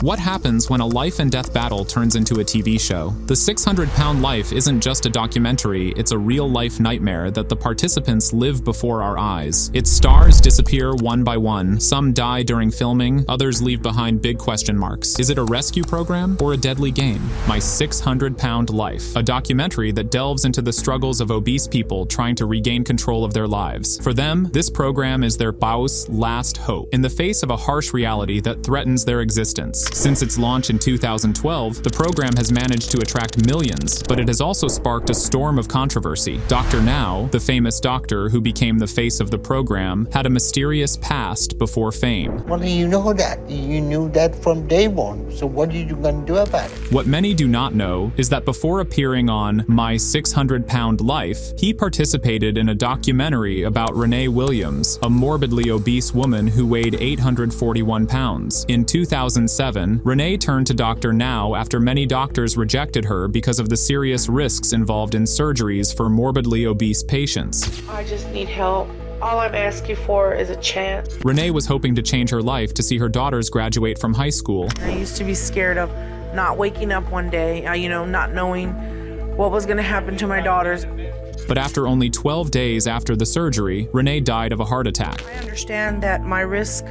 What happens when a life and death battle turns into a TV show? The 600-Pound Life isn't just a documentary, it's a real-life nightmare that the participants live before our eyes. Its stars disappear one by one, some die during filming, others leave behind big question marks. Is it a rescue program or a deadly game? My 600-Pound Life, a documentary that delves into the struggles of obese people trying to regain control of their lives. For them, this program is their Baus' last hope, in the face of a harsh reality that threatens their existence. Since its launch in 2012, the program has managed to attract millions, but it has also sparked a storm of controversy. Dr. Now, the famous doctor who became the face of the program, had a mysterious past before fame. Well, you know that. You knew that from day one, so what are you going to do about it? What many do not know is that before appearing on My 600-Pound Life, he participated in a documentary about Renee Williams, a morbidly obese woman who weighed 841 pounds. In 2007, Renee turned to Dr. Now after many doctors rejected her because of the serious risks involved in surgeries for morbidly obese patients. I just need help. All I'm asking for is a chance. Renee was hoping to change her life to see her daughters graduate from high school. I used to be scared of not waking up one day, not knowing what was going to happen to my daughters. But after only 12 days after the surgery, Renee died of a heart attack. I understand that my risk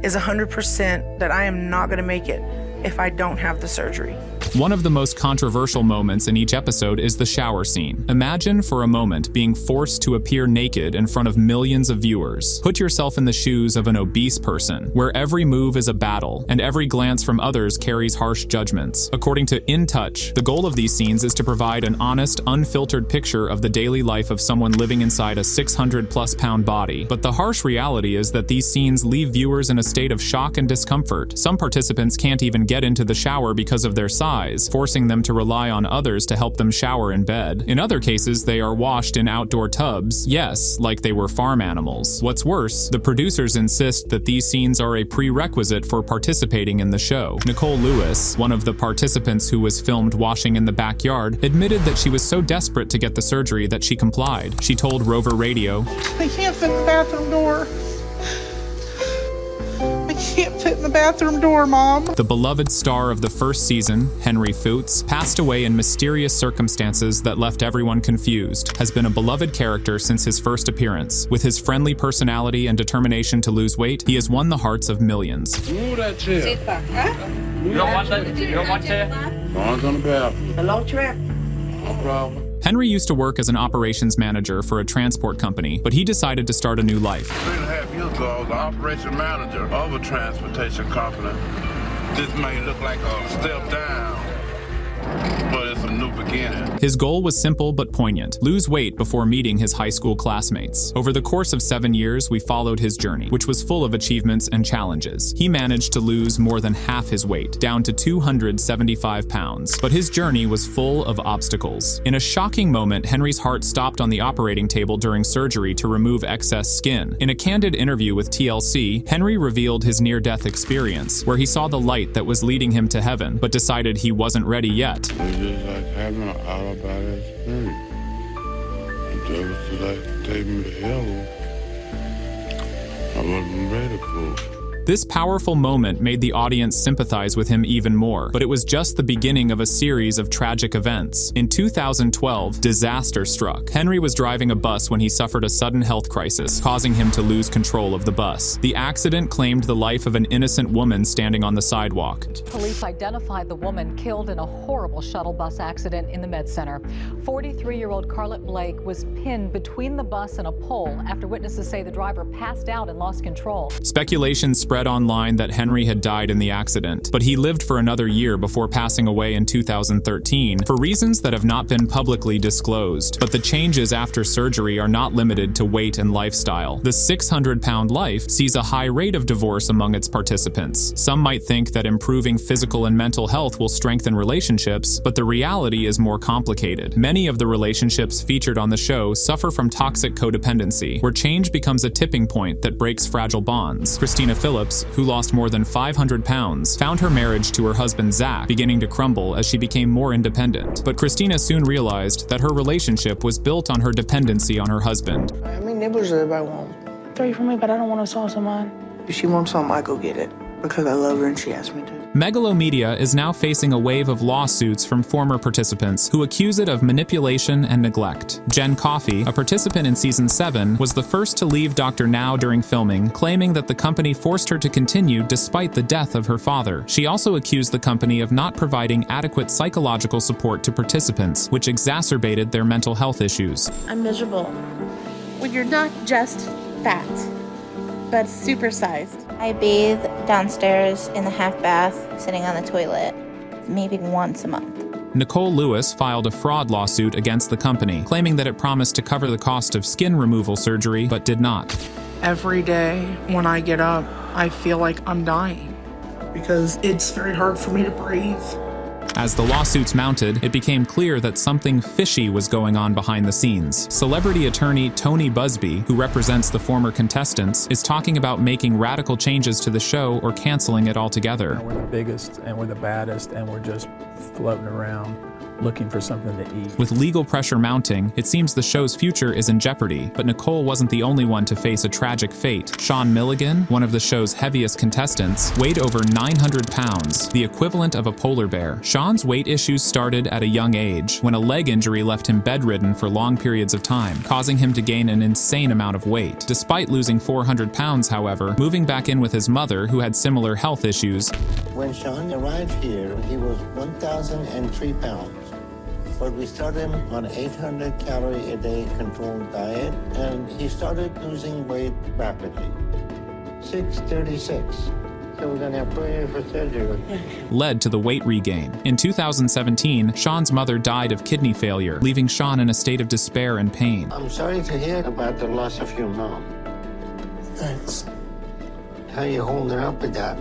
is 100% that I am not going to make it if I don't have the surgery. One of the most controversial moments in each episode is the shower scene. Imagine for a moment being forced to appear naked in front of millions of viewers. Put yourself in the shoes of an obese person, where every move is a battle, and every glance from others carries harsh judgments. According to In Touch, the goal of these scenes is to provide an honest, unfiltered picture of the daily life of someone living inside a 600-plus-pound body. But the harsh reality is that these scenes leave viewers in a state of shock and discomfort. Some participants can't even get into the shower because of their size, forcing them to rely on others to help them shower in bed. In other cases, they are washed in outdoor tubs, yes, like they were farm animals. What's worse, the producers insist that these scenes are a prerequisite for participating in the show. Nicole Lewis, one of the participants who was filmed washing in the backyard, admitted that she was so desperate to get the surgery that she complied. She told Rover Radio, "I can't fit in the bathroom door. I can't fit in the bathroom door, Mom." The beloved star of the first season, Henry Foots, passed away in mysterious circumstances that left everyone confused, has been a beloved character since his first appearance. With his friendly personality and determination to lose weight, he has won the hearts of millions. Move that chair. Sit back, huh? You don't want that? You don't want chair? Mine's on the bathroom. A long trip? No problem. Henry used to work as an operations manager for a transport company, but he decided to start a new life. 3.5 years ago, I was the operation manager of a transportation company. This may look like a step down, but it's a new beginning. His goal was simple but poignant: lose weight before meeting his high school classmates. Over the course of 7 years, we followed his journey, which was full of achievements and challenges. He managed to lose more than half his weight, down to 275 pounds. But his journey was full of obstacles. In a shocking moment, Henry's heart stopped on the operating table during surgery to remove excess skin. In a candid interview with TLC, Henry revealed his near-death experience, where he saw the light that was leading him to heaven, but decided he wasn't ready yet. It's just like having an out-of-body experience. If that was to like take me to hell, I wasn't ready for it. This powerful moment made the audience sympathize with him even more, but it was just the beginning of a series of tragic events. In 2012, disaster struck. Henry was driving a bus when he suffered a sudden health crisis, causing him to lose control of the bus. The accident claimed the life of an innocent woman standing on the sidewalk. Police identified the woman killed in a horrible shuttle bus accident in the Med Center. 43-year-old Carlette Blake was pinned between the bus and a pole after witnesses say the driver passed out and lost control. Speculation spread online that Henry had died in the accident, but he lived for another year before passing away in 2013 for reasons that have not been publicly disclosed. But the changes after surgery are not limited to weight and lifestyle. The 600-Pound Life sees a high rate of divorce among its participants. Some might think that improving physical and mental health will strengthen relationships, but the reality is more complicated. Many of the relationships featured on the show suffer from toxic codependency, where change becomes a tipping point that breaks fragile bonds. Christina Phillips, who lost more than 500 pounds, found her marriage to her husband Zach beginning to crumble as she became more independent. But Christina soon realized that her relationship was built on her dependency on her husband. How many nibbles does everybody want? 3 for me, but I don't want to sauce on mine. If she wants something, I go get it. Because I love her and she asked me to. Megalomedia is now facing a wave of lawsuits from former participants who accuse it of manipulation and neglect. Jen Coffey, a participant in season 7, was the first to leave Dr. Now during filming, claiming that the company forced her to continue despite the death of her father. She also accused the company of not providing adequate psychological support to participants, which exacerbated their mental health issues. I'm miserable. When you're not just fat, but supersized. I bathe downstairs in the half bath, sitting on the toilet, maybe once a month. Nicole Lewis filed a fraud lawsuit against the company, claiming that it promised to cover the cost of skin removal surgery, but did not. Every day when I get up, I feel like I'm dying because it's very hard for me to breathe. As the lawsuits mounted, it became clear that something fishy was going on behind the scenes. Celebrity attorney Tony Busby, who represents the former contestants, is talking about making radical changes to the show or canceling it altogether. We're the biggest and we're the baddest and we're just floating around looking for something to eat. With legal pressure mounting, it seems the show's future is in jeopardy, but Nicole wasn't the only one to face a tragic fate. Sean Milligan, one of the show's heaviest contestants, weighed over 900 pounds, the equivalent of a polar bear. Sean's weight issues started at a young age, when a leg injury left him bedridden for long periods of time, causing him to gain an insane amount of weight. Despite losing 400 pounds, however, moving back in with his mother, who had similar health issues. When Sean arrived here, he was 1,003 pounds. But we started him on 800 calorie a day controlled diet, and he started losing weight rapidly. 636. So we're gonna put you for surgery. Led to the weight regain. In 2017, Sean's mother died of kidney failure, leaving Sean in a state of despair and pain. I'm sorry to hear about the loss of your mom. Thanks. How you holding up with that?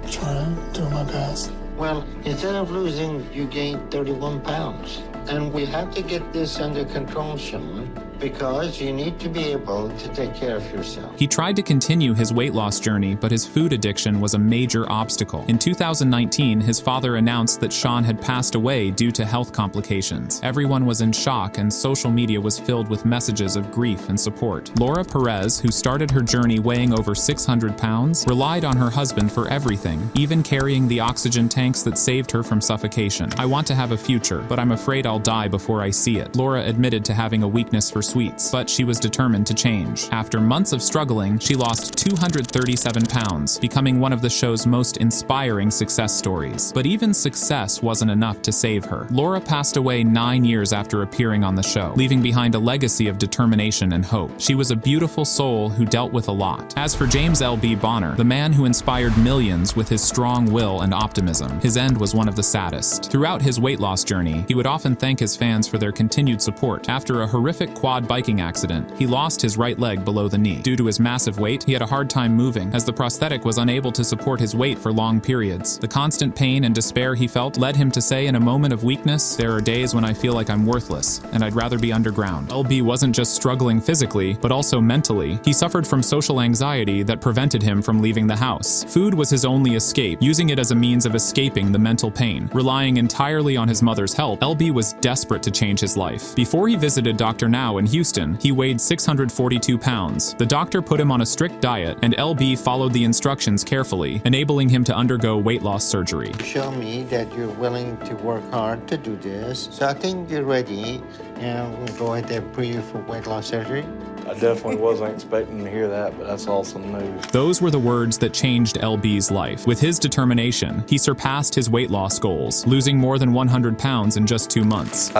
Trying, doing my best. Well, instead of losing, you gained 31 pounds. And we have to get this under control, Sean, because you need to be able to take care of yourself. He tried to continue his weight loss journey, but his food addiction was a major obstacle. In 2019, his father announced that Sean had passed away due to health complications. Everyone was in shock, and social media was filled with messages of grief and support. Laura Perez, who started her journey weighing over 600 pounds, relied on her husband for everything, even carrying the oxygen tanks that saved her from suffocation. "I want to have a future, but I'm afraid I'll die before I see it." Laura admitted to having a weakness for sweets, but she was determined to change. After months of struggling, she lost 237 pounds, becoming one of the show's most inspiring success stories. But even success wasn't enough to save her. Laura passed away 9 years after appearing on the show, leaving behind a legacy of determination and hope. She was a beautiful soul who dealt with a lot. As for James L.B. Bonner, the man who inspired millions with his strong will and optimism, his end was one of the saddest. Throughout his weight loss journey, he would often thank his fans for their continued support. After a horrific quad biking accident, he lost his right leg below the knee. Due to his massive weight, he had a hard time moving, as the prosthetic was unable to support his weight for long periods. The constant pain and despair he felt led him to say in a moment of weakness, "There are days when I feel like I'm worthless, and I'd rather be underground." LB wasn't just struggling physically, but also mentally. He suffered from social anxiety that prevented him from leaving the house. Food was his only escape, using it as a means of escaping the mental pain. Relying entirely on his mother's help, LB was desperate to change his life. Before he visited Dr. Now in Houston, he weighed 642 pounds. The doctor put him on a strict diet, and LB followed the instructions carefully, enabling him to undergo weight loss surgery. Show me that you're willing to work hard to do this. So I think you're ready, and we'll go ahead and put you for weight loss surgery. I definitely wasn't expecting to hear that, but that's awesome news. Those were the words that changed LB's life. With his determination, he surpassed his weight loss goals, losing more than 100 pounds in just 2 months.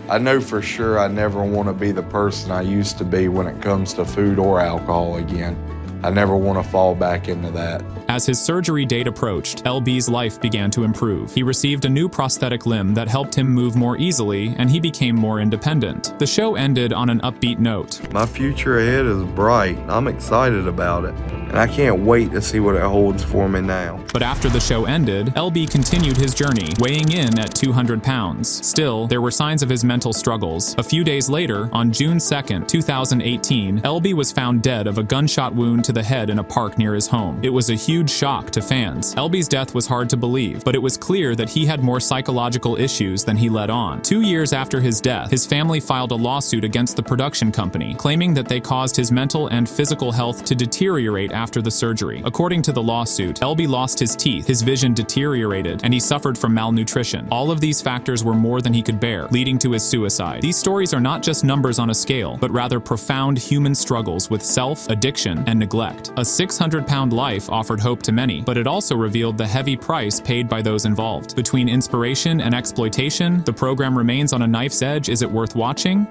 I know for sure I never want to be the person I used to be when it comes to food or alcohol again. I never want to fall back into that. As his surgery date approached, LB's life began to improve. He received a new prosthetic limb that helped him move more easily, and he became more independent. The show ended on an upbeat note. My future ahead is bright. I'm excited about it, and I can't wait to see what it holds for me now. But after the show ended, LB continued his journey, weighing in at 200 pounds. Still, there were signs of his mental struggles. A few days later, on June 2nd, 2018, LB was found dead of a gunshot wound to to the head in a park near his home. It was a huge shock to fans. Elby's death was hard to believe, but it was clear that he had more psychological issues than he let on. 2 years after his death, his family filed a lawsuit against the production company, claiming that they caused his mental and physical health to deteriorate after the surgery. According to the lawsuit, Elby lost his teeth, his vision deteriorated, and he suffered from malnutrition. All of these factors were more than he could bear, leading to his suicide. These stories are not just numbers on a scale, but rather profound human struggles with self, addiction, and neglect. A 600-pound life offered hope to many, but it also revealed the heavy price paid by those involved. Between inspiration and exploitation, the program remains on a knife's edge. Is it worth watching?